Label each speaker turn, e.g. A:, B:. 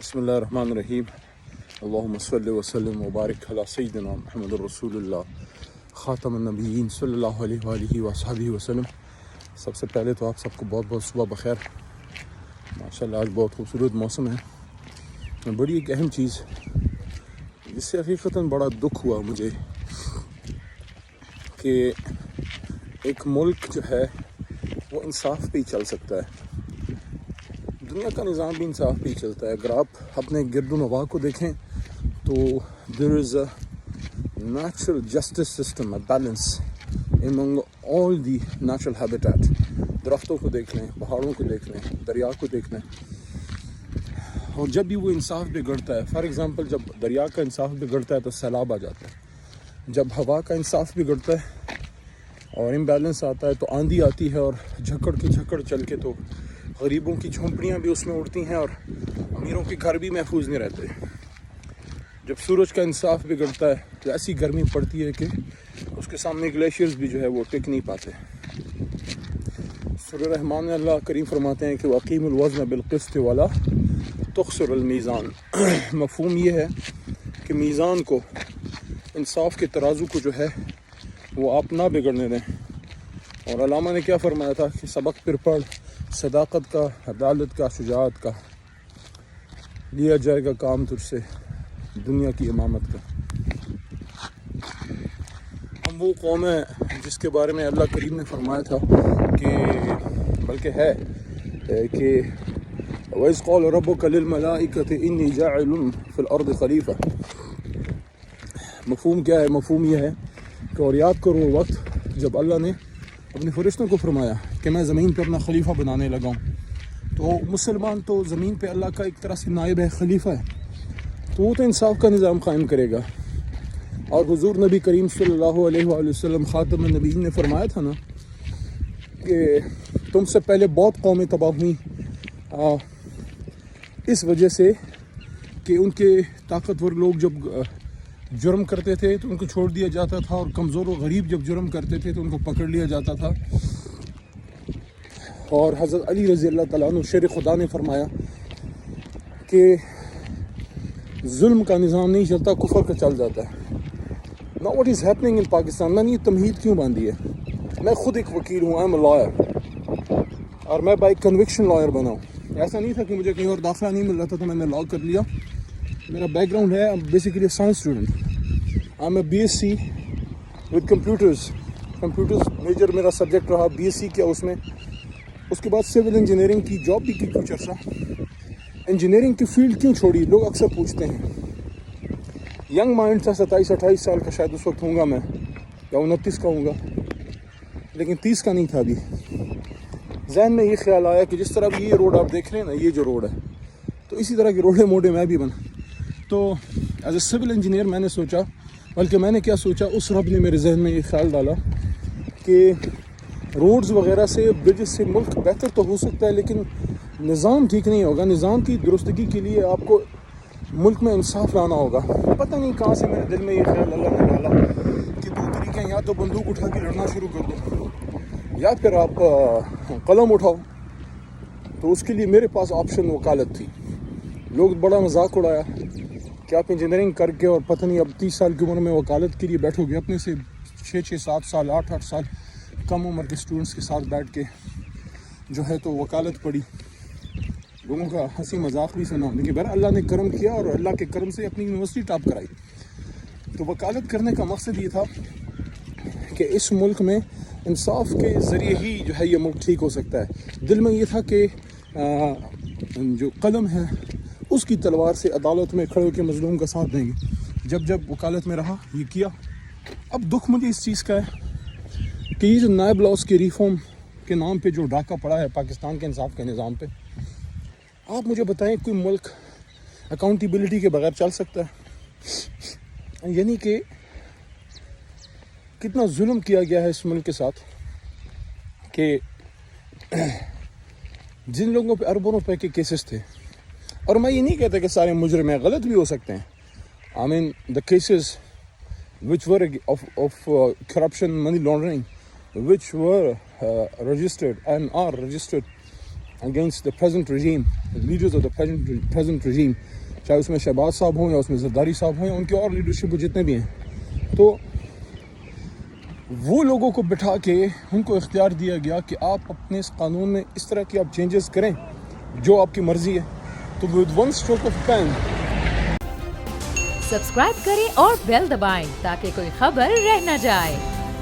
A: بسم اللہ الرحمن الرحیم اللہم صلی وسلم وبارک علی سیدنا محمد رسول اللہ خاتم النبیین صلی اللہ علیہ وآلہ وصحبہ وسلم۔ سب سے پہلے تو آپ سب کو بہت بہت صبح بخیر۔ ماشاءاللہ آج بہت خوبصورت موسم ہے۔ بڑی ایک اہم چیز جس سے حقیقتاً بڑا دکھ ہوا مجھے کہ ایک ملک جو ہے وہ انصاف پہ ہی چل سکتا ہے۔ دنیا کا نظام بھی انصاف پہ ہی چلتا ہے۔ اگر آپ اپنے گرد و نواح کو دیکھیں تو there is a natural justice system, a balance among all the natural habitat۔ درختوں کو دیکھ لیں، پہاڑوں کو دیکھ لیں، دریا کو دیکھ لیں، اور جب بھی وہ انصاف بگڑتا ہے، فار ایگزامپل جب دریا کا انصاف بگڑتا ہے تو سیلاب آ جاتا ہے۔ جب ہوا کا انصاف بگڑتا ہے اور امبیلنس آتا ہے تو آندھی آتی ہے اور جھکڑ چل کے تو غریبوں کی جھونپڑیاں بھی اس میں اڑتی ہیں اور امیروں کے گھر بھی محفوظ نہیں رہتے۔ جب سورج کا انصاف بگڑتا ہے تو ایسی گرمی پڑتی ہے کہ اس کے سامنے گلیشیئرز بھی جو ہے وہ ٹک نہیں پاتے۔ سورہ رحمان میں اللہ کریم فرماتے ہیں کہ وَأَقِیمُوا الْوَزْنَ بِالْقِسْطِ وَلَا تُخْسِرُوا الْمِیزَانَ۔ مفہوم یہ ہے کہ میزان کو، انصاف کے ترازو کو جو ہے وہ آپ نہ بگڑنے دیں۔ اور علامہ نے کیا فرمایا تھا کہ سبق پھر پڑھ، صداقت کا، عدالت کا، شجاعت کا، لیا جائے گا کام تجھ سے دنیا کی امامت کا۔ ہم وہ قوم ہیں جس کے بارے میں اللہ کریم نے فرمایا تھا کہ بلکہ ہے کہ وَإِذْ قَالَ رَبُّكَ لِلْمَلَائِكَةِ إِنِّي جَاعِلٌ فِي الْأَرْضِ خَلِيفَةً۔ مفہوم کیا ہے؟ مفہوم یہ ہے کہ اور یاد کرو وہ وقت جب اللہ نے اپنے فرشتوں کو فرمایا کہ میں زمین پہ اپنا خلیفہ بنانے لگا ہوں۔ تو مسلمان تو زمین پہ اللہ کا ایک طرح سے نائب ہے، خلیفہ ہے، تو وہ تو انصاف کا نظام قائم کرے گا۔ اور حضور نبی کریم صلی اللہ علیہ وآلہ وسلم خاتم النبیین نے فرمایا تھا نا کہ تم سے پہلے بہت قومیں تباہ ہوئیں اس وجہ سے کہ ان کے طاقتور لوگ جب جرم کرتے تھے تو ان کو چھوڑ دیا جاتا تھا، اور کمزور و غریب جب جرم کرتے تھے تو ان کو پکڑ لیا جاتا تھا۔ اور حضرت علی رضی اللہ تعالیٰ عنہ شیر خدا نے فرمایا کہ ظلم کا نظام نہیں چلتا، کفر کا چل جاتا ہے۔ Now what is happening in Pakistan? میں نے یہ تمہید کیوں باندھی ہے؟ میں خود ایک وکیل ہوں، I am a lawyer، اور میں بائی کنوکشن لائر بنا ہوں۔ ایسا نہیں تھا کہ مجھے کہیں اور داخلہ نہیں مل رہا تھا تو میں نے لا کر لیا۔ میرا بیک گراؤنڈ ہے basically science student, I am a BSc with computers major میرا سبجیکٹ رہا، BSc کیا اس میں۔ اس کے بعد سول انجینئرنگ کی جاب بھی کی کچھ عرصہ۔ انجینئرنگ کی فیلڈ کیوں چھوڑی؟ لوگ اکثر پوچھتے ہیں۔ ینگ مائنڈ تھا، 27-28 سال کا شاید اس وقت ہوں گا میں، یا 29 کا ہوں گا، لیکن 30 کا نہیں تھا ابھی۔ ذہن میں یہ خیال آیا کہ جس طرح بھی یہ روڈ آپ دیکھ رہے ہیں نا، یہ جو روڈ ہے، تو اسی طرح کے روڈے موڈے میں بھی بنا۔ تو ایز اے سول انجینئر میں نے سوچا، بلکہ میں نے کیا سوچا، اس رب نے میرے ذہن میں یہ خیال ڈالا کہ روڈز وغیرہ سے، برجز سے ملک بہتر تو ہو سکتا ہے لیکن نظام ٹھیک نہیں ہوگا۔ نظام کی درستگی کے لیے آپ کو ملک میں انصاف لانا ہوگا۔ پتہ نہیں کہاں سے میرے دل میں یہ خیال اللہ نے ڈالا کہ دو طریقے ہیں، یا تو بندوق اٹھا کے لڑنا شروع کر دو، یا پھر آپ قلم اٹھاؤ۔ تو اس کے لیے میرے پاس آپشن وکالت تھی۔ لوگ بڑا مذاق اڑایا کہ آپ انجینئرنگ کر کے اور پتہ نہیں اب 30 سال کی عمر میں وکالت کے لیے بیٹھو گے، اپنے سے 6-7 سال 8 سال کم عمر کے اسٹوڈنٹس کے ساتھ بیٹھ کے جو ہے تو وکالت پڑھی۔ لوگوں کا ہنسی مذاق بھی سنا، لیکن بہر اللہ نے کرم کیا اور اللہ کے کرم سے اپنی یونیورسٹی ٹاپ کرائی۔ تو وکالت کرنے کا مقصد یہ تھا کہ اس ملک میں انصاف کے ذریعے ہی جو ہے یہ ملک ٹھیک ہو سکتا ہے۔ دل میں یہ تھا کہ جو قلم ہے اس کی تلوار سے عدالت میں کھڑے ہو کے مظلوم کا ساتھ دیں گے۔ جب وکالت میں رہا، یہ کیا۔ اب دکھ مجھے اس چیز کا ہے کہ یہ جو نائب لاس کے ریفارم کے نام پہ جو ڈاکہ پڑا ہے پاکستان کے انصاف کے نظام پہ، آپ مجھے بتائیں کوئی ملک اکاؤنٹیبلٹی کے بغیر چل سکتا ہے؟ یعنی کہ کتنا ظلم کیا گیا ہے اس ملک کے ساتھ کہ جن لوگوں پہ اربوں روپے کے کیسز تھے، اور میں یہ نہیں کہتا کہ سارے مجرم ہیں، غلط بھی ہو سکتے ہیں۔ I mean the cases which were of corruption, money laundering, which were registered and are registered against the present regime, the leaders of the present regime, چاہے اس میں شہباز صاحب ہوں یا اس میں زرداری صاحب ہوں یا ان کے اور لیڈرشپ کو جتنے بھی ہیں، تو وہ لوگوں کو بٹھا کے ان کو اختیار دیا گیا کہ آپ اپنے اس قانون میں اس طرح کی آپ چینجز کریں جو آپ کی مرضی ہے. تو with one stroke of pen.
B: Subscribe کریں اور بیل دبائیں تاکہ کوئی خبر رہ نہ جائے.